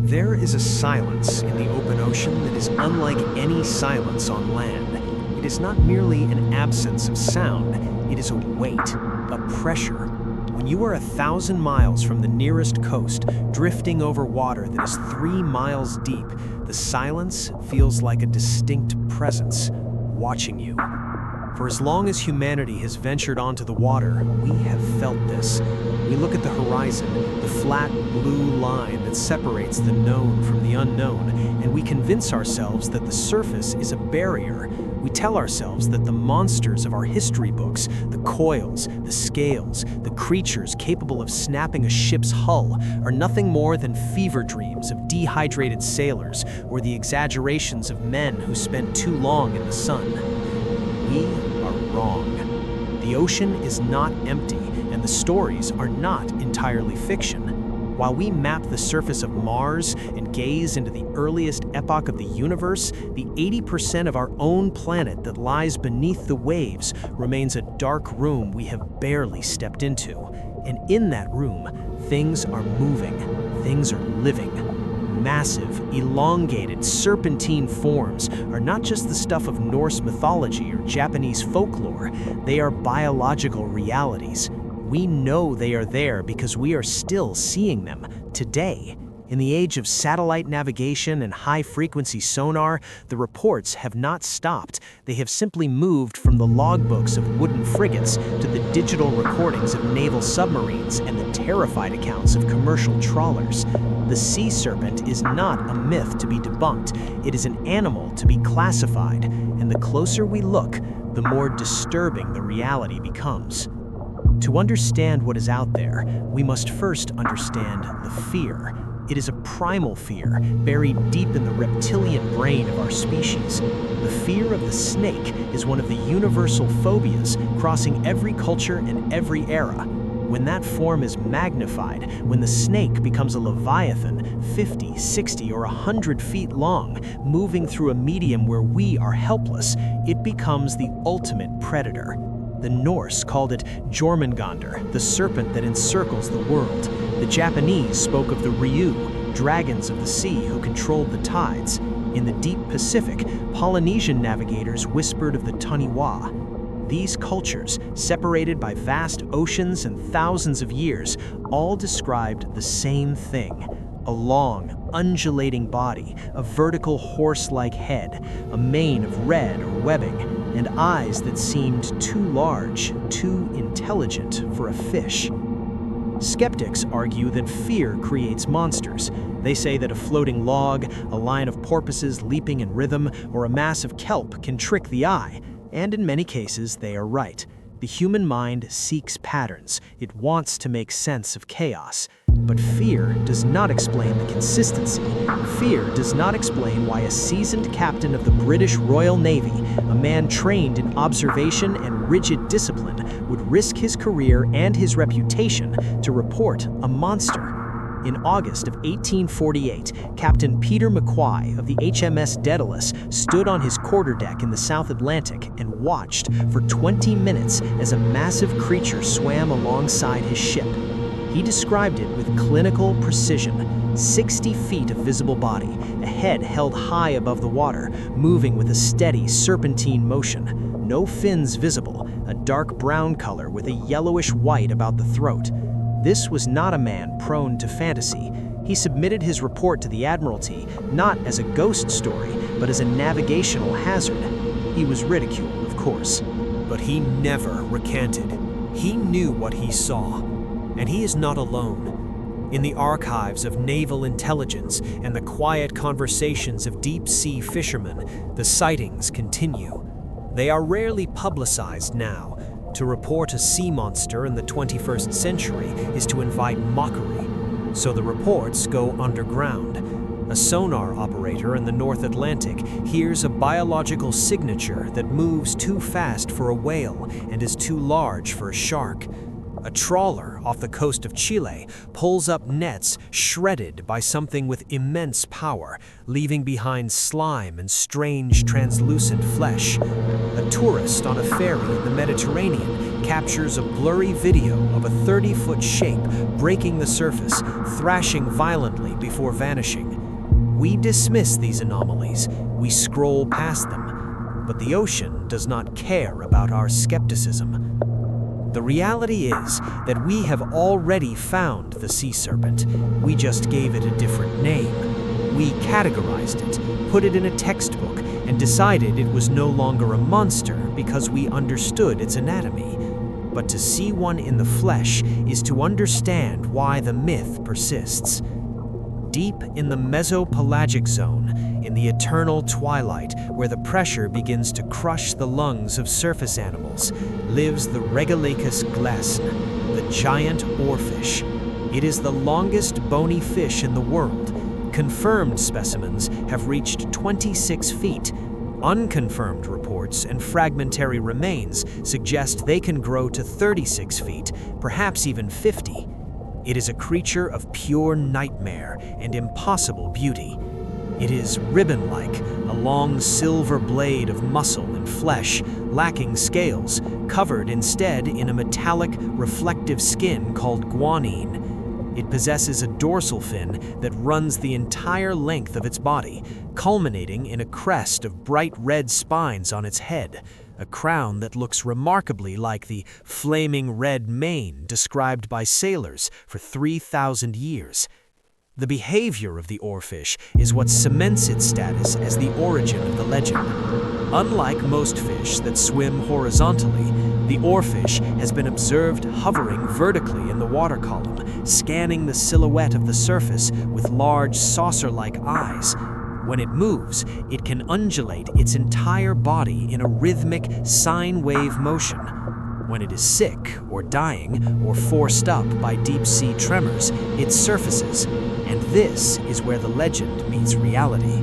There is a silence in the open ocean that is unlike any silence on land. It is not merely an absence of sound, it is a weight, a pressure. When you are 1,000 miles from the nearest coast, drifting over water that is 3 miles deep, the silence feels like a distinct presence, watching you. For as long as humanity has ventured onto the water, we have felt this. We look at the horizon, the flat blue line that separates the known from the unknown, and we convince ourselves that the surface is a barrier. We tell ourselves that the monsters of our history books, the coils, the scales, the creatures capable of snapping a ship's hull, are nothing more than fever dreams of dehydrated sailors or the exaggerations of men who spent too long in the sun. We are wrong. The ocean is not empty, and the stories are not entirely fiction. While we map the surface of Mars and gaze into the earliest epoch of the universe, the 80% of our own planet that lies beneath the waves remains a dark room we have barely stepped into. And in that room, things are moving, things are living. Massive, elongated, serpentine forms are not just the stuff of Norse mythology or Japanese folklore, they are biological realities. We know they are there because we are still seeing them today. In the age of satellite navigation and high-frequency sonar, the reports have not stopped. They have simply moved from the logbooks of wooden frigates to the digital recordings of naval submarines and the terrified accounts of commercial trawlers. The sea serpent is not a myth to be debunked. It is an animal to be classified, and the closer we look, the more disturbing the reality becomes. To understand what is out there, we must first understand the fear. It is a primal fear, buried deep in the reptilian brain of our species. The fear of the snake is one of the universal phobias, crossing every culture and every era. When that form is magnified, when the snake becomes a leviathan, 50, 60, or 100 feet long, moving through a medium where we are helpless, it becomes the ultimate predator. The Norse called it Jormungandr, the serpent that encircles the world. The Japanese spoke of the Ryu, dragons of the sea who controlled the tides. In the deep Pacific, Polynesian navigators whispered of the Taniwha. These cultures, separated by vast oceans and thousands of years, all described the same thing. A long, undulating body, a vertical horse-like head, a mane of red or webbing, and eyes that seemed too large, too intelligent for a fish. Skeptics argue that fear creates monsters. They say that a floating log, a line of porpoises leaping in rhythm, or a mass of kelp can trick the eye, and in many cases they are right. The human mind seeks patterns. It wants to make sense of chaos. But fear does not explain the consistency. Fear does not explain why a seasoned captain of the British Royal Navy, a man trained in observation and rigid discipline, would risk his career and his reputation to report a monster. In August of 1848, Captain Peter McQuay of the HMS Daedalus stood on his quarterdeck in the South Atlantic and watched for 20 minutes as a massive creature swam alongside his ship. He described it with clinical precision. 60 feet of visible body, a head held high above the water, moving with a steady serpentine motion. No fins visible, a dark brown color with a yellowish white about the throat. This was not a man prone to fantasy. He submitted his report to the Admiralty, not as a ghost story, but as a navigational hazard. He was ridiculed, of course. But he never recanted. He knew what he saw. And he is not alone. In the archives of naval intelligence and the quiet conversations of deep-sea fishermen, the sightings continue. They are rarely publicized now. To report a sea monster in the 21st century is to invite mockery, so the reports go underground. A sonar operator in the North Atlantic hears a biological signature that moves too fast for a whale and is too large for a shark. A trawler off the coast of Chile pulls up nets shredded by something with immense power, leaving behind slime and strange translucent flesh. A tourist on a ferry in the Mediterranean captures a blurry video of a 30-foot shape breaking the surface, thrashing violently before vanishing. We dismiss these anomalies, we scroll past them, but the ocean does not care about our skepticism. The reality is that we have already found the sea serpent. We just gave it a different name. We categorized it, put it in a textbook, and decided it was no longer a monster because we understood its anatomy. But to see one in the flesh is to understand why the myth persists. Deep in the mesopelagic zone, in the eternal twilight where the pressure begins to crush the lungs of surface animals, lives the Regolachus glesn, the giant oarfish. It is the longest bony fish in the world. Confirmed specimens have reached 26 feet. Unconfirmed reports and fragmentary remains suggest they can grow to 36 feet, perhaps even 50. It is a creature of pure nightmare and impossible beauty. It is ribbon-like, a long silver blade of muscle and flesh, lacking scales, covered instead in a metallic, reflective skin called guanine. It possesses a dorsal fin that runs the entire length of its body, culminating in a crest of bright red spines on its head, a crown that looks remarkably like the flaming red mane described by sailors for 3,000 years. The behavior of the oarfish is what cements its status as the origin of the legend. Unlike most fish that swim horizontally, the oarfish has been observed hovering vertically in the water column, scanning the silhouette of the surface with large saucer-like eyes. When it moves, it can undulate its entire body in a rhythmic sine wave motion. When it is sick or dying or forced up by deep-sea tremors, it surfaces, and this is where the legend meets reality.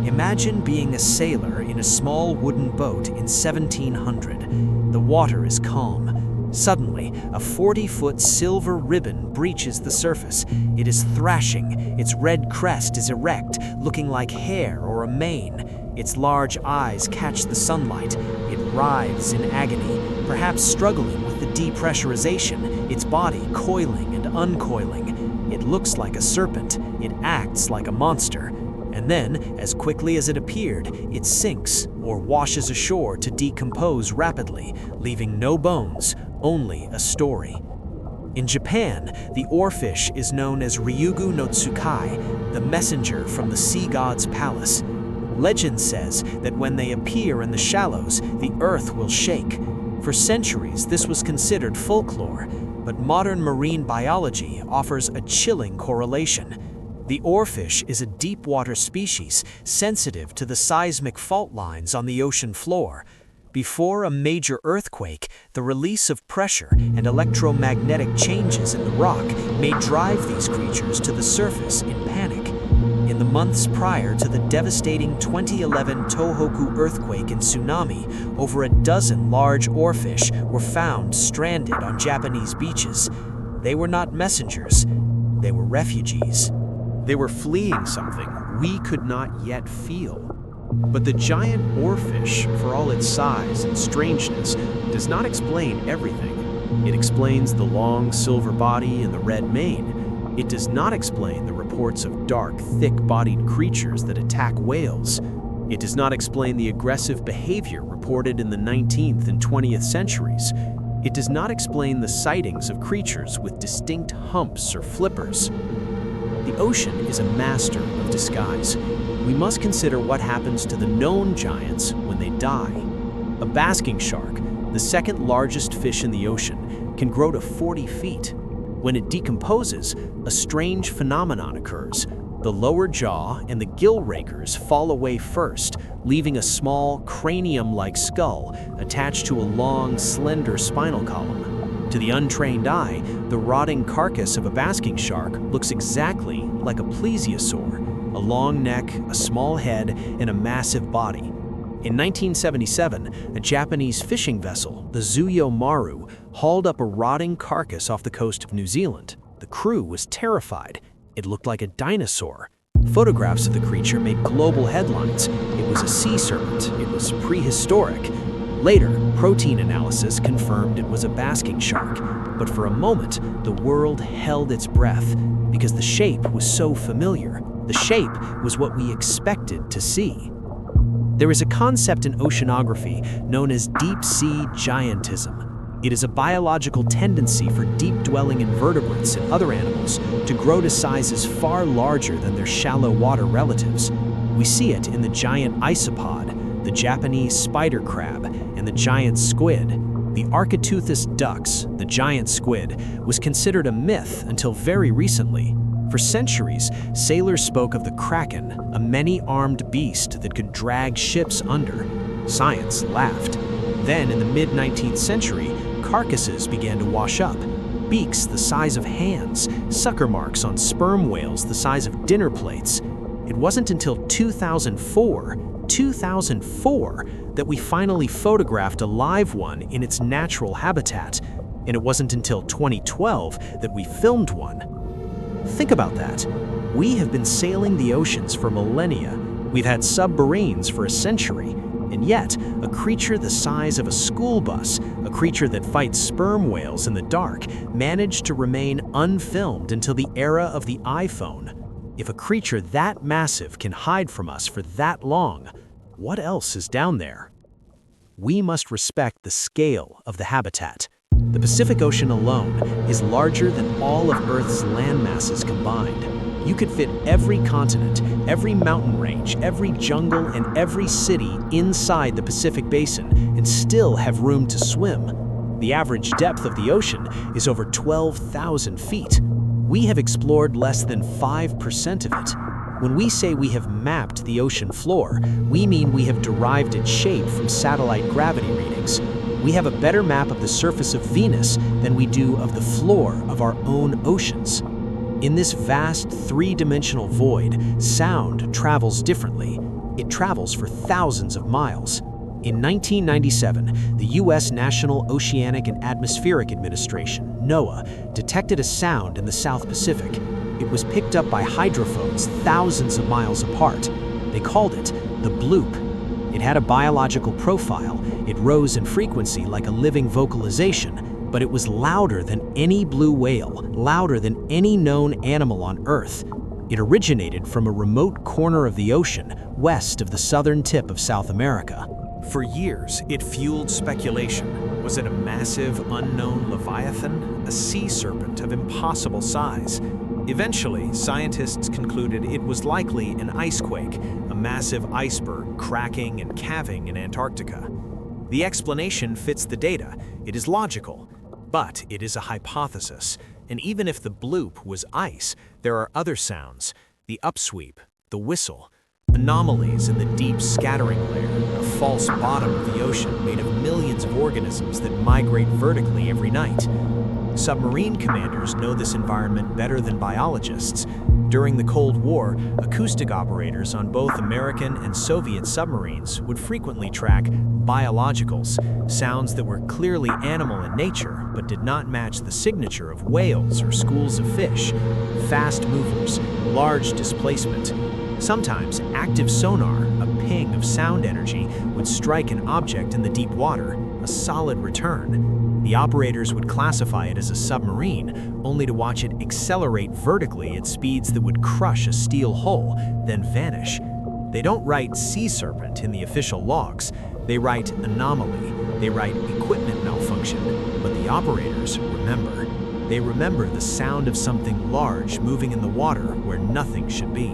Imagine being a sailor in a small wooden boat in 1700. The water is calm. Suddenly, a 40-foot silver ribbon breaches the surface. It is thrashing. Its red crest is erect, looking like hair or a mane. Its large eyes catch the sunlight. It writhes in agony, perhaps struggling with the depressurization, its body coiling and uncoiling. It looks like a serpent. It acts like a monster. And then, as quickly as it appeared, it sinks or washes ashore to decompose rapidly, leaving no bones, only a story. In Japan, the oarfish is known as Ryugu no Tsukai, the messenger from the sea god's palace. Legend says that when they appear in the shallows, the earth will shake. For centuries, this was considered folklore, but modern marine biology offers a chilling correlation. The oarfish is a deep-water species sensitive to the seismic fault lines on the ocean floor. Before a major earthquake, the release of pressure and electromagnetic changes in the rock may drive these creatures to the surface in panic. In the months prior to the devastating 2011 Tohoku earthquake and tsunami, over a dozen large oarfish were found stranded on Japanese beaches. They were not messengers, they were refugees. They were fleeing something we could not yet feel. But the giant oarfish, for all its size and strangeness, does not explain everything. It explains the long silver body and the red mane. It does not explain the reports of dark, thick-bodied creatures that attack whales. It does not explain the aggressive behavior reported in the 19th and 20th centuries. It does not explain the sightings of creatures with distinct humps or flippers. The ocean is a master of disguise. We must consider what happens to the known giants when they die. A basking shark, the second largest fish in the ocean, can grow to 40 feet. When it decomposes, a strange phenomenon occurs. The lower jaw and the gill rakers fall away first, leaving a small, cranium-like skull attached to a long, slender spinal column. To the untrained eye, the rotting carcass of a basking shark looks exactly like a plesiosaur, a long neck, a small head, and a massive body. In 1977, a Japanese fishing vessel, the Zuyo Maru, hauled up a rotting carcass off the coast of New Zealand. The crew was terrified. It looked like a dinosaur. Photographs of the creature made global headlines. It was a sea serpent. It was prehistoric. Later, protein analysis confirmed it was a basking shark, but for a moment, the world held its breath because the shape was so familiar. The shape was what we expected to see. There is a concept in oceanography known as deep-sea giantism. It is a biological tendency for deep-dwelling invertebrates and other animals to grow to sizes far larger than their shallow water relatives. We see it in the giant isopod, the Japanese spider crab, and the giant squid. The Architeuthis ducks, the giant squid, was considered a myth until very recently. For centuries, sailors spoke of the kraken, a many-armed beast that could drag ships under. Science laughed. Then, in the mid-19th century, carcasses began to wash up. Beaks the size of hands, sucker marks on sperm whales the size of dinner plates. It wasn't until 2004, that we finally photographed a live one in its natural habitat. And it wasn't until 2012 that we filmed one. Think about that. We have been sailing the oceans for millennia. We've had submarines for a century. And yet, a creature the size of a school bus, a creature that fights sperm whales in the dark, managed to remain unfilmed until the era of the iPhone. If a creature that massive can hide from us for that long, what else is down there? We must respect the scale of the habitat. The Pacific Ocean alone is larger than all of Earth's land masses combined. You could fit every continent, every mountain range, every jungle, and every city inside the Pacific Basin and still have room to swim. The average depth of the ocean is over 12,000 feet. We have explored less than 5% of it. When we say we have mapped the ocean floor, we mean we have derived its shape from satellite gravity readings. We have a better map of the surface of Venus than we do of the floor of our own oceans. In this vast three-dimensional void, sound travels differently. It travels for thousands of miles. In 1997, the U.S. National Oceanic and Atmospheric Administration, NOAA, detected a sound in the South Pacific. It was picked up by hydrophones thousands of miles apart. They called it the bloop. It had a biological profile. It rose in frequency like a living vocalization, but it was louder than any blue whale, louder than any known animal on Earth. It originated from a remote corner of the ocean, west of the southern tip of South America. For years, it fueled speculation. Was it a massive, unknown leviathan, a sea serpent of impossible size? Eventually, scientists concluded it was likely an icequake, a massive iceberg cracking and calving in Antarctica. The explanation fits the data. It is logical, but it is a hypothesis. And even if the bloop was ice, there are other sounds: the upsweep, the whistle, anomalies in the deep scattering layer, a false bottom of the ocean made of millions of organisms that migrate vertically every night. Submarine commanders know this environment better than biologists. During the Cold War, acoustic operators on both American and Soviet submarines would frequently track biologicals, sounds that were clearly animal in nature but did not match the signature of whales or schools of fish. Fast movers, large displacement. Sometimes active sonar, a ping of sound energy, would strike an object in the deep water, a solid return. The operators would classify it as a submarine, only to watch it accelerate vertically at speeds that would crush a steel hull, then vanish. They don't write sea serpent in the official logs. They write anomaly. They write equipment malfunction. But the operators remember. They remember the sound of something large moving in the water where nothing should be.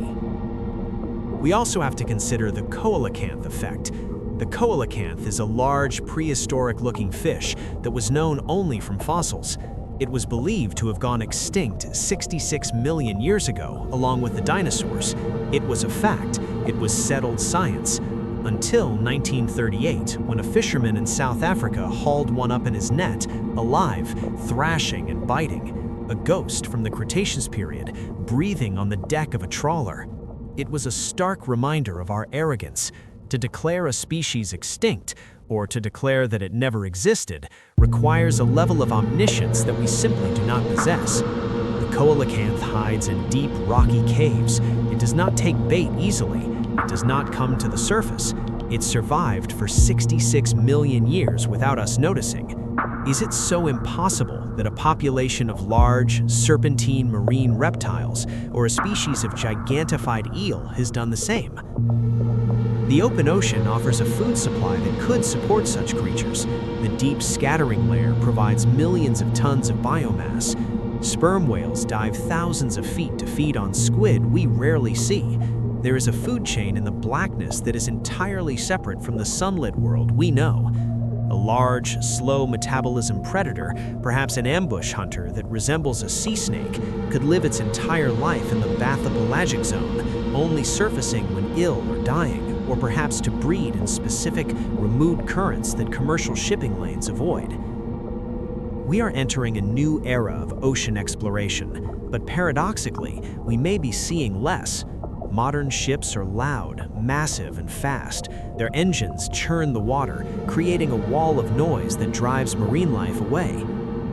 We also have to consider the coelacanth effect. The coelacanth is a large, prehistoric-looking fish that was known only from fossils. It was believed to have gone extinct 66 million years ago, along with the dinosaurs. It was a fact. It was settled science. Until 1938, when a fisherman in South Africa hauled one up in his net, alive, thrashing and biting. A ghost from the Cretaceous period, breathing on the deck of a trawler. It was a stark reminder of our arrogance. To declare a species extinct, or to declare that it never existed, requires a level of omniscience that we simply do not possess. The coelacanth hides in deep, rocky caves. It does not take bait easily. It does not come to the surface. It survived for 66 million years without us noticing. Is it so impossible that a population of large, serpentine marine reptiles or a species of gigantified eel has done the same? The open ocean offers a food supply that could support such creatures. The deep scattering layer provides millions of tons of biomass. Sperm whales dive thousands of feet to feed on squid we rarely see. There is a food chain in the blackness that is entirely separate from the sunlit world we know. A large, slow metabolism predator, perhaps an ambush hunter that resembles a sea snake, could live its entire life in the bathypelagic zone, only surfacing when ill or dying, or perhaps to breed in specific, removed currents that commercial shipping lanes avoid. We are entering a new era of ocean exploration, but paradoxically, we may be seeing less. Modern ships are loud, massive, and fast. Their engines churn the water, creating a wall of noise that drives marine life away.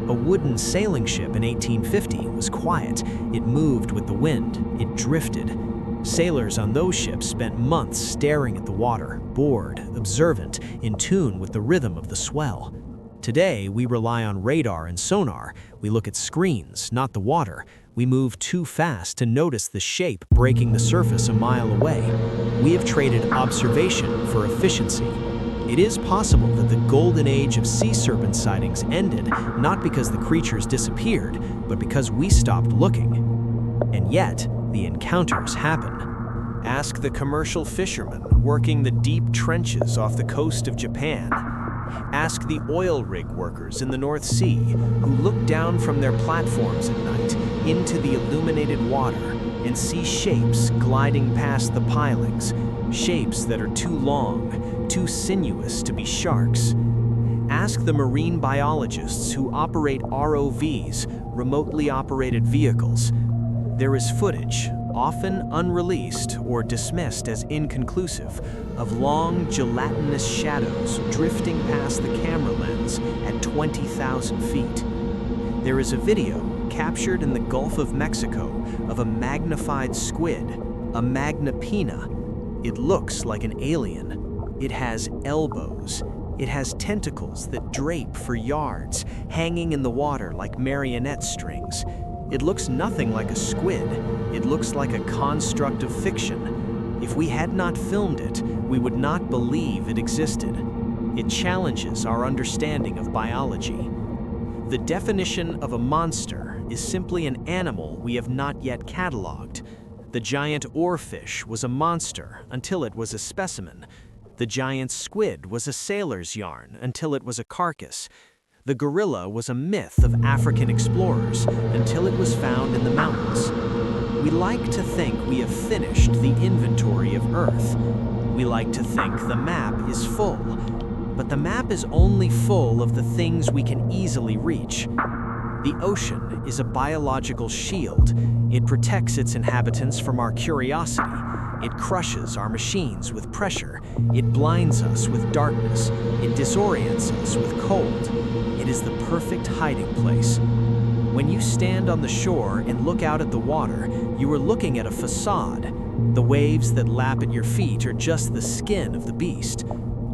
A wooden sailing ship in 1850 was quiet. It moved with the wind. It drifted. Sailors on those ships spent months staring at the water, bored, observant, in tune with the rhythm of the swell. Today, we rely on radar and sonar. We look at screens, not the water. We move too fast to notice the shape breaking the surface a mile away. We have traded observation for efficiency. It is possible that the golden age of sea serpent sightings ended not because the creatures disappeared, but because we stopped looking. And yet, the encounters happen. Ask the commercial fishermen working the deep trenches off the coast of Japan. Ask the oil rig workers in the North Sea who look down from their platforms at night into the illuminated water and see shapes gliding past the pilings, shapes that are too long, too sinuous to be sharks. Ask the marine biologists who operate ROVs, remotely operated vehicles. There is footage, often unreleased or dismissed as inconclusive, of long gelatinous shadows drifting past the camera lens at 20,000 feet. There is a video captured in the Gulf of Mexico of a magnified squid, a magnapina. It looks like an alien. It has elbows. It has tentacles that drape for yards, hanging in the water like marionette strings. It looks nothing like a squid. It looks like a construct of fiction. If we had not filmed it, we would not believe it existed. It challenges our understanding of biology. The definition of a monster is simply an animal we have not yet cataloged. The giant oarfish was a monster until it was a specimen. The giant squid was a sailor's yarn until it was a carcass. The gorilla was a myth of African explorers until it was found in the mountains. We like to think we have finished the inventory of Earth. We like to think the map is full, but the map is only full of the things we can easily reach. The ocean is a biological shield. It protects its inhabitants from our curiosity. It crushes our machines with pressure. It blinds us with darkness. It disorients us with cold. It is the perfect hiding place. When you stand on the shore and look out at the water, you are looking at a facade. The waves that lap at your feet are just the skin of the beast.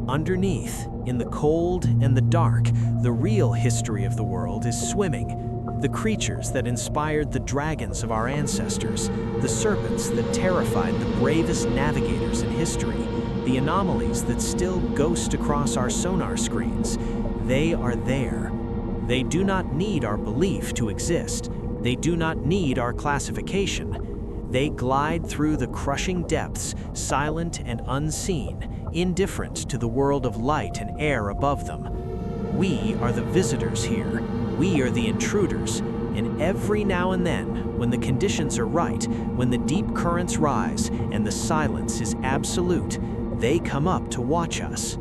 Underneath, in the cold and the dark, the real history of the world is swimming. The creatures that inspired the dragons of our ancestors, the serpents that terrified the bravest navigators in history, the anomalies that still ghost across our sonar screens, they are there. They do not need our belief to exist. They do not need our classification. They glide through the crushing depths, silent and unseen, indifferent to the world of light and air above them. We are the visitors here. We are the intruders. And every now and then, when the conditions are right, when the deep currents rise and the silence is absolute, they come up to watch us.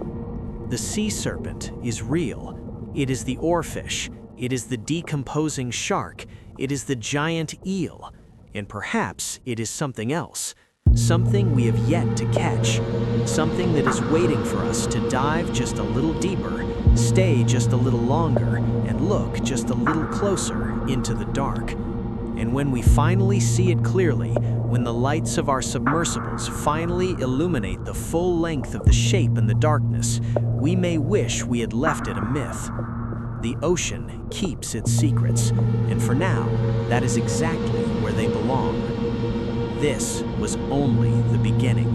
The sea serpent is real. It is the oarfish. It is the decomposing shark. It is the giant eel. And perhaps it is something else. Something we have yet to catch. Something that is waiting for us to dive just a little deeper, stay just a little longer, and look just a little closer into the dark. And when we finally see it clearly, when the lights of our submersibles finally illuminate the full length of the shape in the darkness, we may wish we had left it a myth. The ocean keeps its secrets, and for now, that is exactly where they belong. This was only the beginning.